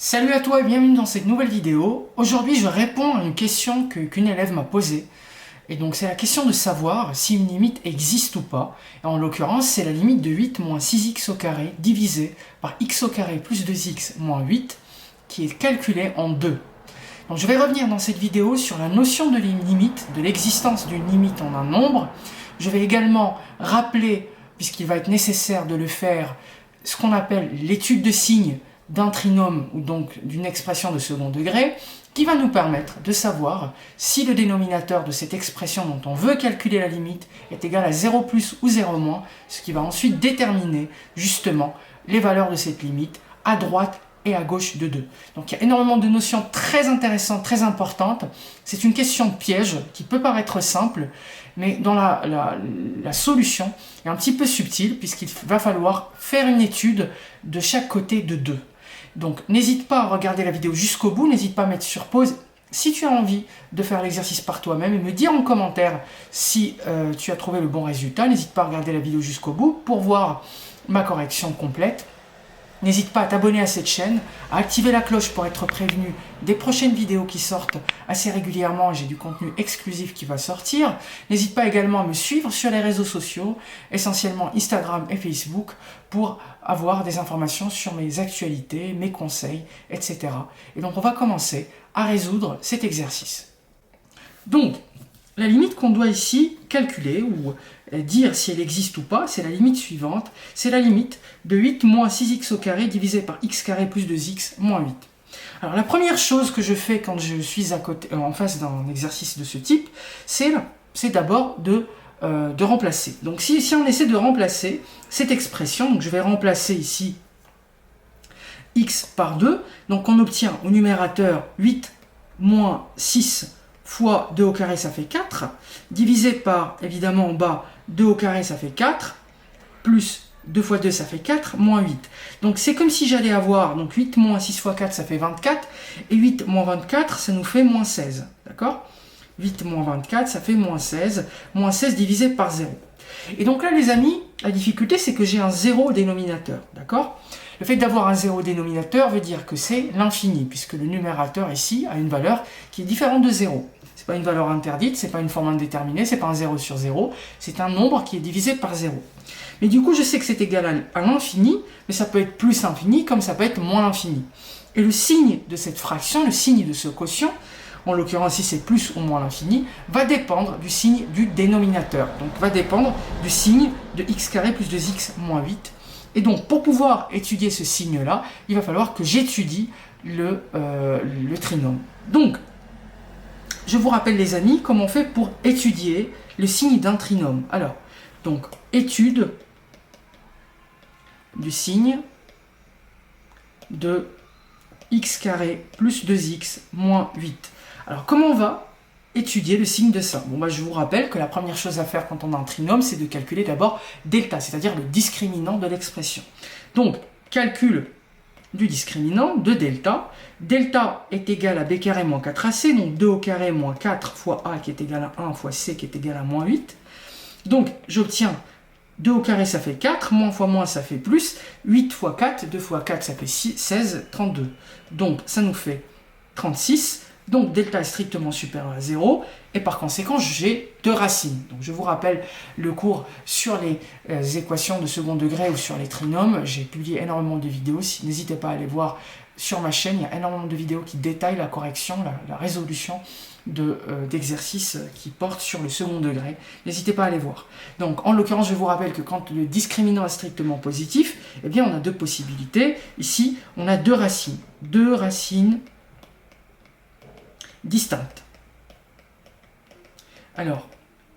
Salut à toi et bienvenue dans cette nouvelle vidéo. Aujourd'hui je réponds à une question qu'une élève m'a posée. Et donc c'est la question de savoir si une limite existe ou pas. Et en l'occurrence c'est la limite de 8 moins 6x au carré divisé par x au carré plus 2x moins 8 qui est calculée en 2. Donc je vais revenir dans cette vidéo sur la notion de limite, de l'existence d'une limite en un nombre. Je vais également rappeler, puisqu'il va être nécessaire de le faire, ce qu'on appelle l'étude de signes d'un trinôme ou donc d'une expression de second degré qui va nous permettre de savoir si le dénominateur de cette expression dont on veut calculer la limite est égal à 0 plus ou 0 moins, ce qui va ensuite déterminer justement les valeurs de cette limite à droite et à gauche de 2. Donc il y a énormément de notions très intéressantes, très importantes. C'est une question de piège qui peut paraître simple, mais dont la solution est un petit peu subtile puisqu'il va falloir faire une étude de chaque côté de 2. Donc n'hésite pas à regarder la vidéo jusqu'au bout, n'hésite pas à mettre sur pause si tu as envie de faire l'exercice par toi-même et me dire en commentaire si tu as trouvé le bon résultat. N'hésite pas à regarder la vidéo jusqu'au bout pour voir ma correction complète. N'hésite pas à t'abonner à cette chaîne, à activer la cloche pour être prévenu des prochaines vidéos qui sortent assez régulièrement. J'ai du contenu exclusif qui va sortir. N'hésite pas également à me suivre sur les réseaux sociaux, essentiellement Instagram et Facebook, pour avoir des informations sur mes actualités, mes conseils, etc. Et donc on va commencer à résoudre cet exercice. Donc, la limite qu'on doit ici calculer ou dire si elle existe ou pas, c'est la limite suivante. C'est la limite de 8 moins 6x au carré divisé par x carré plus 2x moins 8. Alors la première chose que je fais quand je suis en face d'un exercice de ce type, c'est d'abord de remplacer. Donc si on essaie de remplacer cette expression, donc je vais remplacer ici x par 2, donc on obtient au numérateur 8 moins 6 fois 2 au carré, ça fait 4, divisé par, évidemment, en bas, 2 au carré, ça fait 4, plus 2 fois 2, ça fait 4, moins 8. Donc, c'est comme si j'allais avoir, donc 8 moins 6 fois 4, ça fait 24, et 8 moins 24, ça nous fait moins 16, d'accord ? 8 moins 24, ça fait moins 16 divisé par 0. Et donc là, les amis, la difficulté, c'est que j'ai un 0 au dénominateur, d'accord ? Le fait d'avoir un 0 au dénominateur veut dire que c'est l'infini, puisque le numérateur ici a une valeur qui est différente de 0. Ce n'est pas une valeur interdite, ce n'est pas une forme indéterminée, ce n'est pas un 0 sur 0, c'est un nombre qui est divisé par 0. Mais du coup, je sais que c'est égal à l'infini, mais ça peut être plus l'infini comme ça peut être moins l'infini. Et le signe de cette fraction, le signe de ce quotient, en l'occurrence si c'est plus ou moins l'infini, va dépendre du signe du dénominateur. Donc va dépendre du signe de x carré plus 2x moins 8. Et donc, pour pouvoir étudier ce signe-là, il va falloir que j'étudie le trinôme. Donc, je vous rappelle les amis, comment on fait pour étudier le signe d'un trinôme. Alors, donc, étude du signe de x carré plus 2x moins 8. Alors, comment on va étudier le signe de ça? Bon, je vous rappelle que la première chose à faire quand on a un trinôme, c'est de calculer d'abord delta, c'est-à-dire le discriminant de l'expression. Donc, calcul du discriminant de delta. Delta est égal à b carré moins 4ac, donc 2 au carré moins 4 fois a qui est égal à 1 fois c qui est égal à moins 8. Donc, j'obtiens 2 au carré, ça fait 4, moins fois moins, ça fait plus, 8 fois 4, 2 fois 4, ça fait 16, 32. Donc, ça nous fait 36. Donc delta est strictement supérieur à 0 et par conséquent j'ai deux racines. Donc je vous rappelle le cours sur les équations de second degré ou sur les trinômes. J'ai publié énormément de vidéos, n'hésitez pas à aller voir sur ma chaîne. Il y a énormément de vidéos qui détaillent la correction, la résolution d'exercices qui portent sur le second degré. N'hésitez pas à aller voir. Donc en l'occurrence je vous rappelle que quand le discriminant est strictement positif, eh bien on a deux possibilités. Ici on a deux racines distinctes. Alors,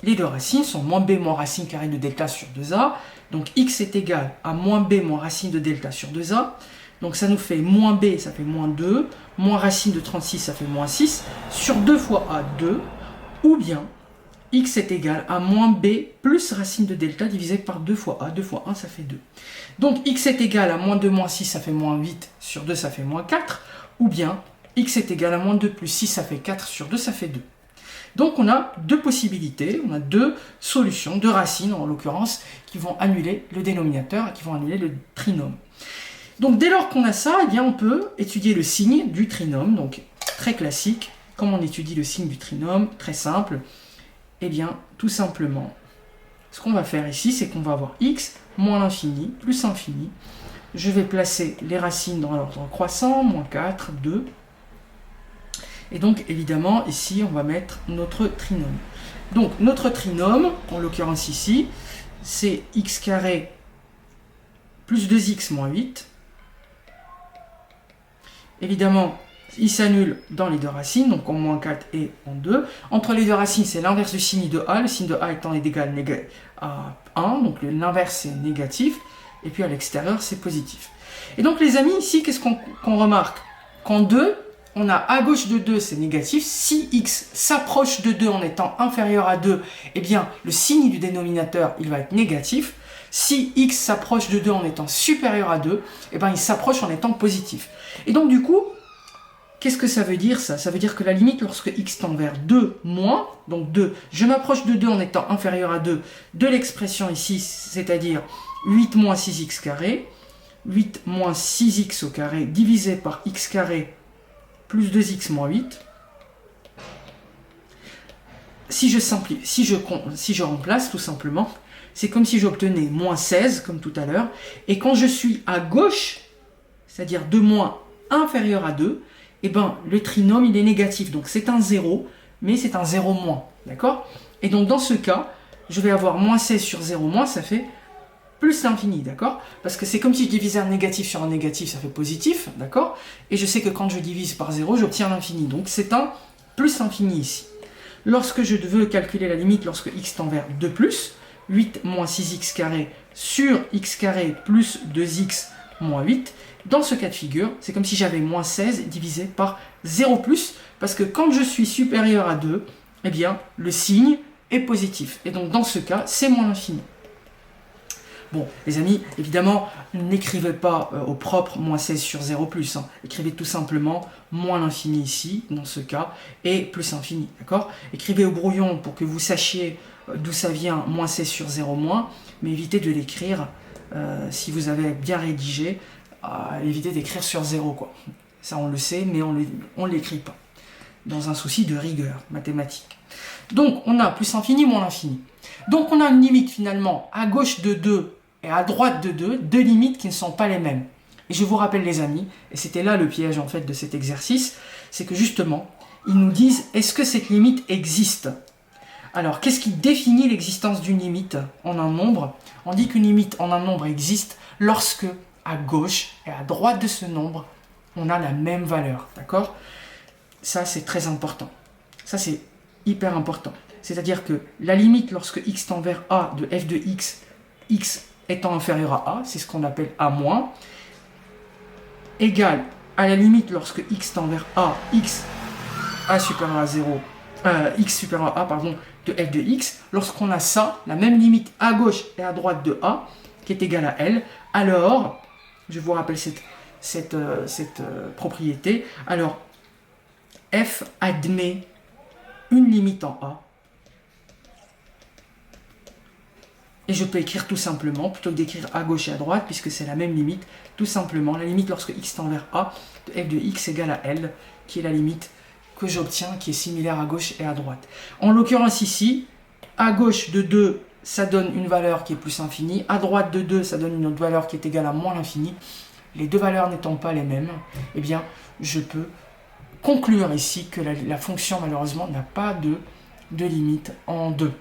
les deux racines sont moins b moins racine carrée de delta sur 2a. Donc x est égal à moins b moins racine de delta sur 2a. Donc ça nous fait moins b, ça fait moins 2. Moins racine de 36, ça fait moins 6. Sur 2 fois a, 2. Ou bien, x est égal à moins b plus racine de delta divisé par 2 fois a. 2 fois 1, ça fait 2. Donc x est égal à moins 2 moins 6, ça fait moins 8. Sur 2, ça fait moins 4. Ou bien, x est égal à moins 2 plus 6, ça fait 4, sur 2, ça fait 2. Donc on a deux possibilités, on a deux solutions, deux racines en l'occurrence, qui vont annuler le dénominateur et qui vont annuler le trinôme. Donc dès lors qu'on a ça, eh bien, on peut étudier le signe du trinôme, donc très classique. Comment on étudie le signe du trinôme? Très simple. Eh bien, tout simplement, ce qu'on va faire ici, c'est qu'on va avoir x moins l'infini plus infini. Je vais placer les racines dans l'ordre croissant, moins 4, 2. Et donc, évidemment, ici, on va mettre notre trinôme. Donc, notre trinôme, en l'occurrence ici, c'est x carré plus 2x moins 8. Évidemment, il s'annule dans les deux racines, donc en moins 4 et en 2. Entre les deux racines, c'est l'inverse du signe de a, le signe de a étant égal à 1, donc l'inverse c'est négatif, et puis à l'extérieur c'est positif. Et donc les amis, ici, qu'est-ce qu'on remarque? Qu'en 2, on a à gauche de 2, c'est négatif. Si x s'approche de 2 en étant inférieur à 2, eh bien le signe du dénominateur, il va être négatif. Si x s'approche de 2 en étant supérieur à 2, eh bien il s'approche en étant positif. Et donc du coup, qu'est-ce que ça veut dire ça? Ça veut dire que la limite lorsque x tend vers 2 moins, donc 2, je m'approche de 2 en étant inférieur à 2, de l'expression ici, c'est-à-dire 8 moins 6x carré, 8 moins 6x au carré divisé par x carré plus 2x moins 8. Si je remplace tout simplement, c'est comme si j'obtenais moins 16 comme tout à l'heure, et quand je suis à gauche, c'est-à-dire 2 moins inférieur à 2, eh ben, le trinôme il est négatif, donc c'est un 0, mais c'est un 0 moins, d'accord? Et donc dans ce cas, je vais avoir moins 16 sur 0 moins, ça fait plus l'infini, d'accord? Parce que c'est comme si je divisais un négatif sur un négatif, ça fait positif, d'accord? Et je sais que quand je divise par 0, j'obtiens l'infini, donc c'est un plus infini ici. Lorsque je veux calculer la limite, lorsque x tend vers 2 plus, 8 moins 6x carré sur x carré plus 2x moins 8, dans ce cas de figure, c'est comme si j'avais moins 16 divisé par 0 plus, parce que quand je suis supérieur à 2, eh bien, le signe est positif. Et donc, dans ce cas, c'est moins l'infini. Bon, les amis, évidemment, n'écrivez pas au propre moins 16 sur 0 plus. Hein. Écrivez tout simplement moins l'infini ici, dans ce cas, et plus infini, d'accord? Écrivez au brouillon pour que vous sachiez d'où ça vient, moins 16 sur 0 moins, mais évitez de l'écrire, si vous avez bien rédigé, évitez d'écrire sur 0, quoi. Ça, on le sait, mais on ne l'écrit pas, dans un souci de rigueur mathématique. Donc, on a plus infini, moins l'infini. Donc, on a une limite, finalement, à gauche de 2 et à droite de 2, deux limites qui ne sont pas les mêmes. Et je vous rappelle, les amis, et c'était là le piège, en fait, de cet exercice, c'est que, justement, ils nous disent, est-ce que cette limite existe? Alors, qu'est-ce qui définit l'existence d'une limite en un nombre? On dit qu'une limite en un nombre existe lorsque, à gauche et à droite de ce nombre, on a la même valeur, d'accord? Ça, c'est très important. Ça, c'est hyper important. C'est-à-dire que la limite lorsque x tend vers a de f de x, x étant inférieur à a, c'est ce qu'on appelle a-, égale à la limite lorsque x tend vers a, x a supérieur à 0, x supérieur à a, pardon, de f de x, lorsqu'on a ça, la même limite à gauche et à droite de a, qui est égale à L, alors, je vous rappelle cette propriété, alors f admet une limite en a, et je peux écrire tout simplement, plutôt que d'écrire à gauche et à droite, puisque c'est la même limite, tout simplement, la limite lorsque x tend vers a, de f de x égale à L, qui est la limite que j'obtiens, qui est similaire à gauche et à droite. En l'occurrence ici, à gauche de 2, ça donne une valeur qui est plus infinie, à droite de 2, ça donne une autre valeur qui est égale à moins l'infini. Les deux valeurs n'étant pas les mêmes, eh bien, je peux conclure ici que la fonction, malheureusement, n'a pas de limite en 2.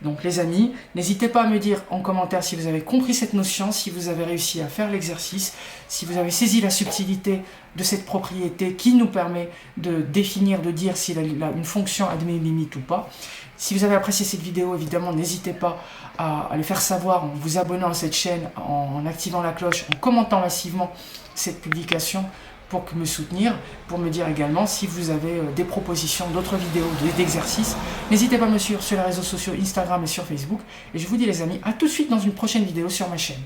Donc les amis, n'hésitez pas à me dire en commentaire si vous avez compris cette notion, si vous avez réussi à faire l'exercice, si vous avez saisi la subtilité de cette propriété qui nous permet de définir, de dire si une fonction admet une limite ou pas. Si vous avez apprécié cette vidéo, évidemment, n'hésitez pas à le faire savoir en vous abonnant à cette chaîne, en activant la cloche, en commentant massivement cette publication pour me soutenir, pour me dire également si vous avez des propositions d'autres vidéos, d'exercices. N'hésitez pas à me suivre sur les réseaux sociaux Instagram et sur Facebook. Et je vous dis les amis, à tout de suite dans une prochaine vidéo sur ma chaîne.